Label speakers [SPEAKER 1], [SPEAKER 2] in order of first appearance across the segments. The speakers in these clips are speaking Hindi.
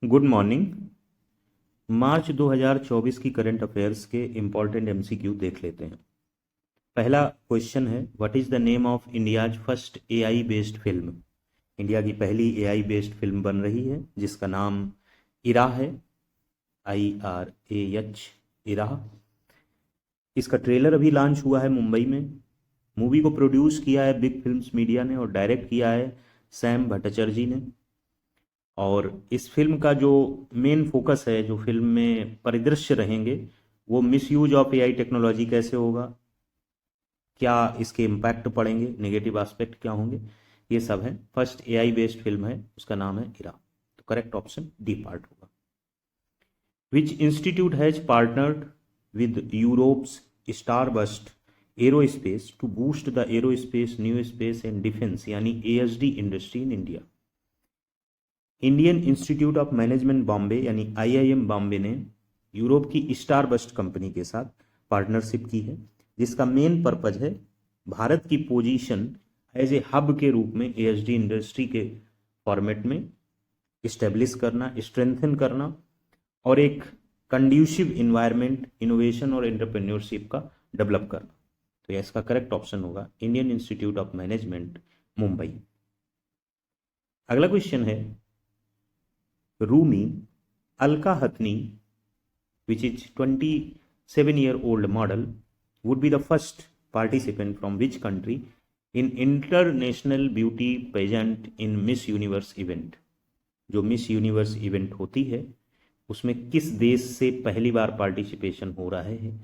[SPEAKER 1] Good morning. मार्च 2024 की करंट अफेयर्स के इम्पॉर्टेंट एमसीक्यू देख लेते हैं। पहला क्वेश्चन है, what is the name of India's first AI based film. India की पहली एआई बेस्ड फिल्म बन रही है जिसका नाम इरा है, IRAH, इरा। इसका ट्रेलर अभी लॉन्च हुआ है मुंबई में। मूवी को प्रोड्यूस किया है बिग फिल्म्स मीडिया ने और डायरेक्ट किया है सैम भट्टाचार्य ने। और इस फिल्म का जो मेन फोकस है, जो फिल्म में परिदृश्य रहेंगे, वो मिसयूज ऑफ एआई टेक्नोलॉजी कैसे होगा, क्या इसके इम्पैक्ट पड़ेंगे, नेगेटिव एस्पेक्ट क्या होंगे, ये सब है। फर्स्ट एआई बेस्ड फिल्म है, उसका नाम है इरा। तो करेक्ट ऑप्शन डी पार्ट होगा। Which institute has partnered with Europe's Starburst Aerospace to boost the aerospace, new space and defence यानी ASD industry in India. Indian Institute of Management Bombay यानी IIM बॉम्बे ने यूरोप की स्टारबस्ट कंपनी के साथ पार्टनरशिप की है, जिसका मेन पर्पज है भारत की पोजीशन एज ए हब के रूप में ASD इंडस्ट्री के फॉर्मेट में इस्टेब्लिश करना, स्ट्रेंथन करना और एक कंड्यूसिव इन्वायरमेंट इनोवेशन और एंटरप्रेन्योरशिप का डेवलप करना। तो इसका करेक्ट ऑप्शन होगा Indian Institute of management Mumbai. अगला क्वेश्चन है, Rumi Al-Qahtani, which is 27-year-old model, would be the first participant from which country in international beauty pageant in Miss Universe event। जो मिस यूनिवर्स इवेंट होती है उसमें किस देश से पहली बार पार्टिसिपेशन हो रहा है,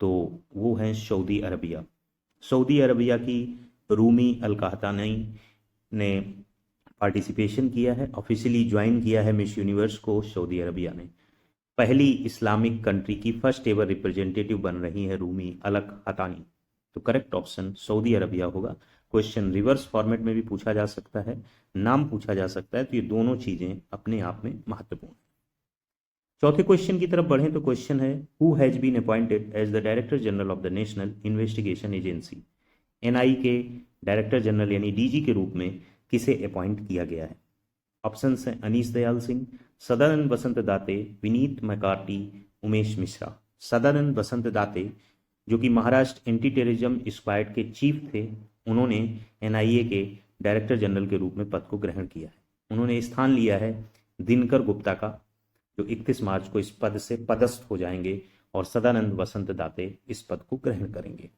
[SPEAKER 1] तो वो है सऊदी अरबिया। सऊदी अरबिया की रूमी अल-काहतानी ने पार्टिसिपेशन किया है, ऑफिशियली ज्वाइन किया है मिस यूनिवर्स को सऊदी अरबिया ने। पहली इस्लामिक कंट्री की फर्स्ट एवर रिप्रेजेंटेटिव बन रही है रूमी अल-काहतानी। तो करेक्ट ऑप्शन सऊदी अरबिया होगा। क्वेश्चन रिवर्स फॉर्मेट में भी पूछा जा सकता है, नाम पूछा जा सकता है, तो ये दोनों चीजें अपने आप में महत्वपूर्ण है। चौथे क्वेश्चन की तरफ बढ़ें तो क्वेश्चन है, who has been appointed as the director general of the national investigation agency. NI के डायरेक्टर जनरल यानी DG के रूप में किसे अपॉइंट किया गया है। ऑप्शन हैं अनीस दयाल सिंह, सदानंद वसंत दाते, विनीत मैकार्टी, उमेश मिश्रा। सदानंद वसंत दाते जो कि महाराष्ट्र एंटी टेररिज्म स्क्वाड के चीफ थे, उन्होंने NIA के डायरेक्टर जनरल के रूप में पद को ग्रहण किया है। उन्होंने स्थान लिया है दिनकर गुप्ता का, जो 31 मार्च को इस पद से पदस्थ हो जाएंगे और सदानंद वसंत दाते इस पद को ग्रहण करेंगे।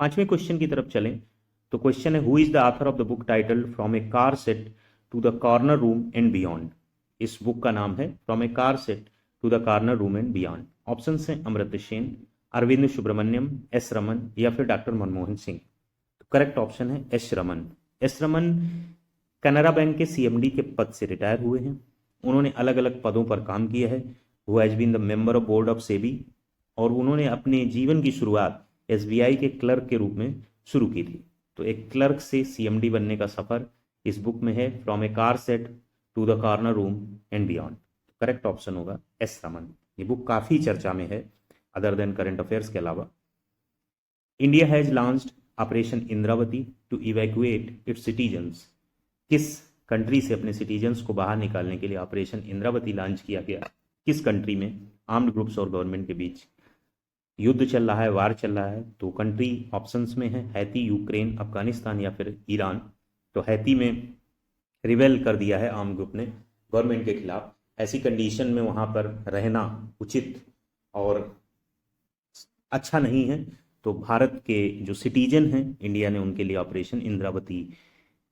[SPEAKER 1] पांचवें क्वेश्चन की तरफ चलें तो क्वेश्चन है, who is the author of the book title from a car set to the corner room and beyond. इस बुक का नाम है from a car set to the corner room and beyond. Option हैं अमृत सेन, अरविंद सुब्रमण्यम, S रमन या फिर डॉक्टर मनमोहन सिंह। तो करेक्ट ऑप्शन है S रमन। S रमन कनारा बैंक के CMD के पद से रिटायर हुए हैं। उन्होंने अलग अलग पदों पर काम किया है। Who has been the member of board of SEBI, और उन्होंने अपने जीवन की शुरुआत SBI के क्लर्क के रूप में शुरू की थी। तो एक क्लर्क से CMD बनने का सफर इस बुक में है, from a car set to the corner room and beyond. Correct option होगा S रमन। ये बुक काफी चर्चा में है अदर देन करंट अफेयर्स के अलावा। India has launched operation Indravati to evacuate its citizens. किस कंट्री से अपने सिटीजन्स को बाहर निकालने के लिए ऑपरेशन इंद्रावती लॉन्च किया गया। किस कंट्री में आर्म्ड ग्रुप्स और गवर्नमेंट के बीच युद्ध चल रहा है, वार चल रहा है। तो कंट्री ऑप्शंस में है हैती, यूक्रेन, अफगानिस्तान या फिर ईरान। तो हैती में रिवेल कर दिया है आर्म ग्रुप ने गवर्नमेंट के खिलाफ। ऐसी कंडीशन में वहां पर रहना उचित और अच्छा नहीं है, तो भारत के जो सिटीजन हैं इंडिया ने उनके लिए ऑपरेशन इंद्रावती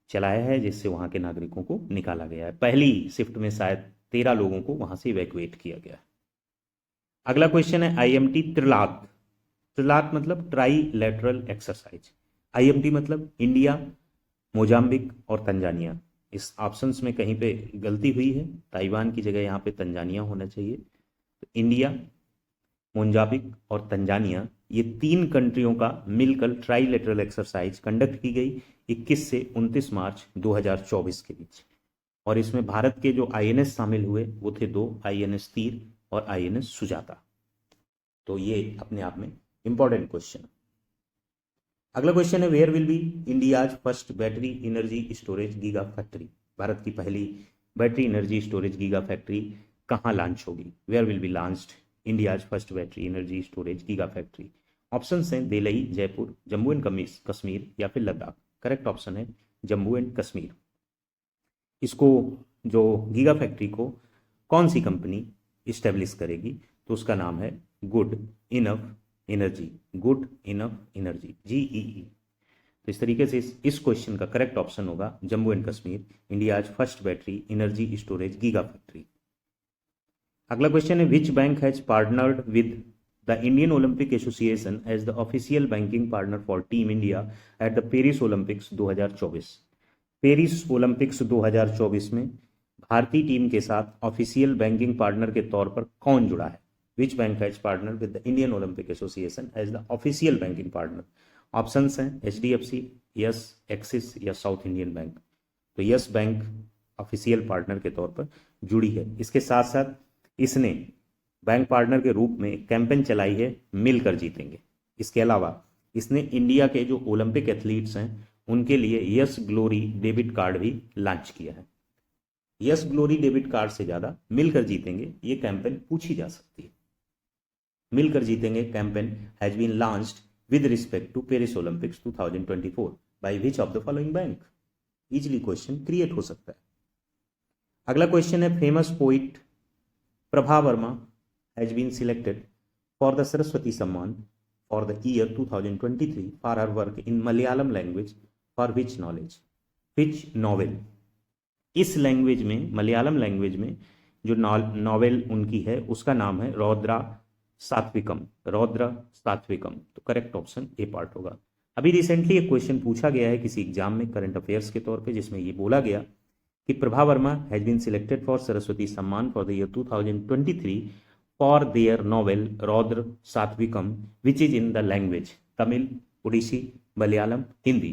[SPEAKER 1] चलाया है, जिससे वहां के नागरिकों को निकाला गया है। पहली शिफ्ट में शायद 13 लोगों को वहां से इवैक्यूएट किया गया है। अगला क्वेश्चन है, IMT त्रिलात। त्रिलात मतलब ट्राई लेटरल एक्सरसाइज। IMT मतलब इंडिया, मोजाम्बिक और तंजानिया। इस ऑप्शंस में कहीं पे गलती हुई है, ताइवान की जगह यहाँ पे तंजानिया होना चाहिए। तो इंडिया, मोजाम्बिक और तंजानिया, ये 3 कंट्रियों का मिलकर ट्राईलेटरल एक्सरसाइज कंडक्ट की गई 21 से 29 मार्च 2024 के बीच। और इसमें भारत के जो INS शामिल हुए वो थे 2, INS तीर और INS सुजाता। तो ये अपने आप में इंपॉर्टेंट क्वेश्चन। अगला क्वेश्चन है, where will be India's first battery energy storage giga factory. भारत की पहली battery energy storage giga factory कहाँ लॉन्च होगी? Where will be launched India's first battery energy storage giga factory? Option हैं दिल्ली, जयपुर, जम्मू एंड कश्मीर या फिर लद्दाख। करेक्ट ऑप्शन है जम्मू एंड कश्मीर। इसको जो गीगा फैक्ट्री को कौन सी कंपनी इस्टेब्लिश करेगी? तो उसका नाम है good enough energy, good enough energy, GEE। तो इस तरीके से इस क्वेश्चन का करेक्ट ऑप्शन होगा Jammu and Kashmir, India's first battery energy storage giga factory. अगला क्वेश्चन है which bank has partnered with the Indian Olympic Association as the official banking partner for team India at the Paris Olympics 2024? Paris Olympics 2024 में भारतीय टीम के साथ ऑफिशियल बैंकिंग पार्टनर के तौर पर कौन जुड़ा है? Which bank has partner with the Indian Olympic Association as the official banking partner? Options हैं HDFC, यस, एक्सिस या साउथ इंडियन बैंक। तो यस बैंक ऑफिशियल पार्टनर के तौर पर जुड़ी है। इसके साथ साथ इसने बैंक पार्टनर के रूप में कैंपेन चलाई है मिलकर जीतेंगे। इसके अलावा इसने इंडिया के जो ओलंपिक एथलीट्स हैं उनके लिए यस ग्लोरी डेबिट कार्ड भी लॉन्च किया है। यस ग्लोरी डेबिट कार्ड से ज़्यादा मिलकर जीतेंगे ये कैंपेन पूछी जा सकती है। मिलकर जीतेंगे campaign has been launched with respect to Paris Olympics 2024 by which of the following bank? Easily question create हो सकता है। अगला क्वेश्चन है famous poet Prabha Varma has been selected for the Saraswati Samman for the year 2023 for her work in Malayalam language for which novel? इस लैंग्वेज में, मलयालम लैंग्वेज में जो नॉवेल उनकी है उसका नाम है रौद्रा सात्विकम, रौद्र सात्विकम। तो करेक्ट ऑप्शन ए पार्ट होगा। अभी रिसेंटली एक क्वेश्चन पूछा गया है किसी एग्जाम में करंट अफेयर्स के तौर पे जिसमें ये बोला गया कि Prabha Varma has been selected for Saraswati Samman for the year 2023 for their novel Raudra Sathwikam which is in the language Tamil, Odissi, Malayalam, Hindi.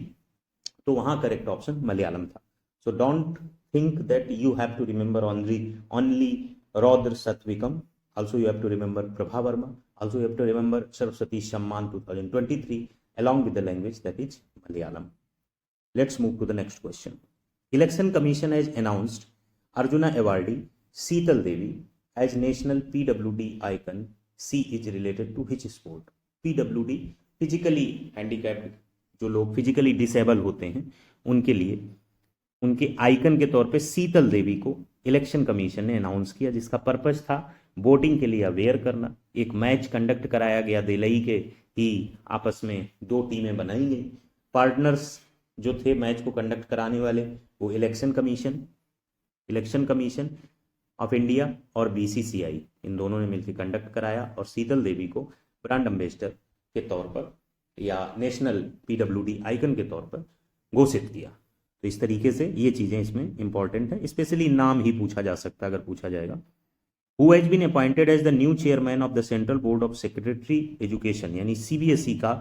[SPEAKER 1] तो वहां करेक्ट ऑप्शन मलयालम था। So don't think that you have to remember only Raudra Sathwikam. Also, you have to remember Prabha Verma. Also, you have to remember Saraswati Samman 2023 along with the language that is Malayalam. Let's move to the next question. Election Commission has announced Arjuna awardee Seetal Devi as National PWD icon. C is related to which sport? PWD physically handicapped जो लोग फिजिकली डिसेबल होते हैं उनके लिए उनके आइकन के तौर पे शीतल देवी को इलेक्शन कमीशन ने अनाउंस किया, जिसका पर्पस था वोटिंग के लिए अवेयर करना। एक मैच कंडक्ट कराया गया दिल्ली के ही आपस में, दो टीमें बनाई गई। पार्टनर्स जो थे मैच को कंडक्ट कराने वाले वो इलेक्शन कमीशन ऑफ इंडिया और BCCI, इन दोनों ने मिलकर कंडक्ट कराया और शीतल देवी को ब्रांड एम्बेसडर के तौर पर या नेशनल PWD आइकन के तौर पर घोषित किया। तो इस तरीके से ये चीजें इसमें इंपॉर्टेंट है, स्पेशली नाम ही पूछा जा सकता है अगर पूछा जाएगा। Who has been appointed as the new chairman of the Central Board of Secretary Education, यानी CBSE का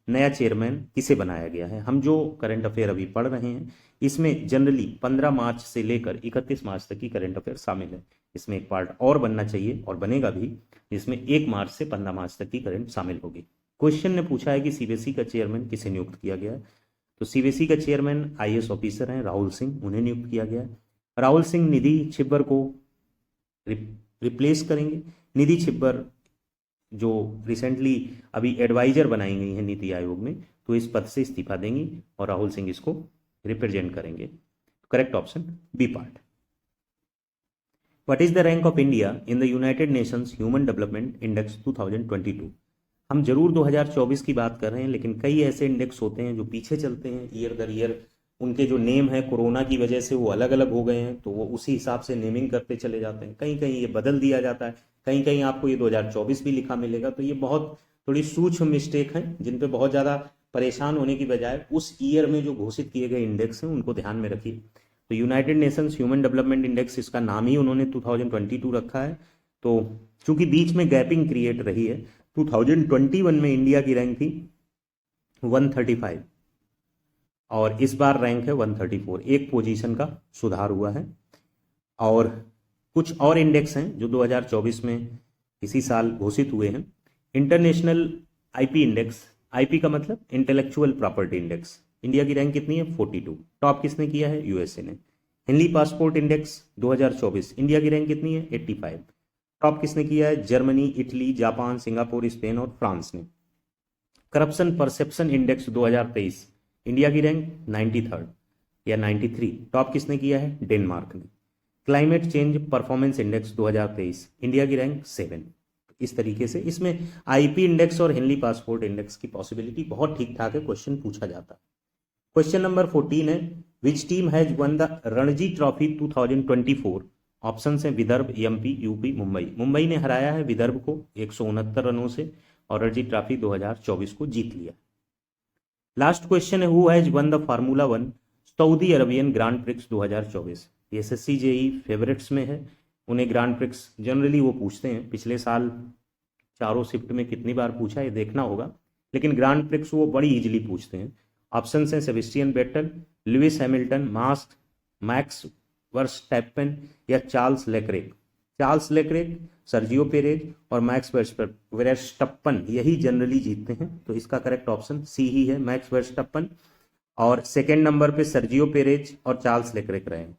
[SPEAKER 1] नया चेयरमैन किसे बनाया गया है। हम जो करंट अफेयर अभी पढ़ रहे हैं इसमें जनरली 15 मार्च से लेकर 31 मार्च तक की करंट अफेयर शामिल है। इसमें एक पार्ट और बनना चाहिए और बनेगा भी, जिसमें 1 मार्च से 15 मार्च तक की करंट शामिल होगी। क्वेश्चन ने पूछा है कि CBSE का चेयरमैन किसे नियुक्त किया गया है। तो CBSE का चेयरमैन IAS ऑफिसर हैं राहुल सिंह, उन्हें नियुक्त किया गया है। राहुल सिंह निधि छिब्बर को रिप्लेस करेंगे। निधि छिब्बर जो रिसेंटली अभी एडवाइजर बनाई गई है नीति आयोग में, तो इस पद से इस्तीफा देंगी और राहुल सिंह इसको रिप्रेजेंट करेंगे। Correct option B part. What is the rank of India in the United Nations human development index 2022? हम जरूर 2024 की बात कर रहे हैं, लेकिन कई ऐसे इंडेक्स होते हैं जो पीछे चलते हैं ईयर दर ईयर। उनके जो नेम है कोरोना की वजह से वो अलग अलग हो गए हैं, तो वो उसी हिसाब से नेमिंग करते चले जाते हैं। कहीं कहीं ये बदल दिया जाता है, कहीं कहीं आपको ये 2024 भी लिखा मिलेगा। तो ये बहुत थोड़ी सूक्ष्म मिस्टेक है जिन पे बहुत ज़्यादा परेशान होने की बजाय उस ईयर में जो घोषित किए गए इंडेक्स हैं उनको ध्यान में रखिए। तो United Nations human development index, इसका नाम ही उन्होंने 2022 रखा है। तो चूंकि बीच में गैपिंग क्रिएट रही है, 2021 में इंडिया की रैंक थी 135 और इस बार रैंक है 134, एक पोजीशन का सुधार हुआ है। और कुछ और इंडेक्स हैं जो 2024 में इसी साल घोषित हुए हैं। इंटरनेशनल IP इंडेक्स, IP का मतलब इंटेलेक्चुअल प्रॉपर्टी इंडेक्स, इंडिया की रैंक कितनी है 42, टॉप किसने किया है USA ने। हिंदी पासपोर्ट इंडेक्स 2024, इंडिया की रैंक कितनी है? 85। टॉप किसने किया है? Germany, Italy, Japan, Singapore, Spain और फ्रांस ने। करप्शन परसेप्शन इंडेक्स 2023, इंडिया की रैंक 93rd या 93। टॉप किसने किया है? डेनमार्क ने। Climate change performance index 2023, India की रैंक 7। इस तरीके से इसमें आईपी इंडेक्स और हिंदी पासपोर्ट इंडेक्स की पॉसिबिलिटी बहुत ठीक ठाक है, क्वेश्चन पूछा जाता है। क्वेश्चन नंबर 14 है, which team has one the Ranji trophy 2024? Option है विदर्भ, एमपी, यूपी, मुंबई। मुंबई ने हराया है विदर्भ को 169 रनों से और रणजी ट्रॉफी 2024 को जीत लिया। लास्ट क्वेश्चन है, who has one the formula one Saudi Arabian grand prix 2024? SSC JE favourites में है, उन्हें ग्रांड प्रिक्स जनरली वो पूछते हैं। पिछले साल चारों शिफ्ट में कितनी बार पूछा ये देखना होगा, लेकिन ग्रांड प्रिक्स वो बड़ी इजीली पूछते हैं। ऑप्शन हैं Sebastian Vettel, Lewis Hamilton, Max Verstappen या Charles Leclerc. Charles Leclerc, Sergio Perez और मैक्स वर्स्टैपेन यही जनरली जीतते हैं, तो इसका करेक्ट ऑप्शन सी ही है, मैक्स वर्स्टैपेन। और सेकेंड नंबर पे सर्जियो पेरेज और चार्ल्स लेक्रेक रहे हैं।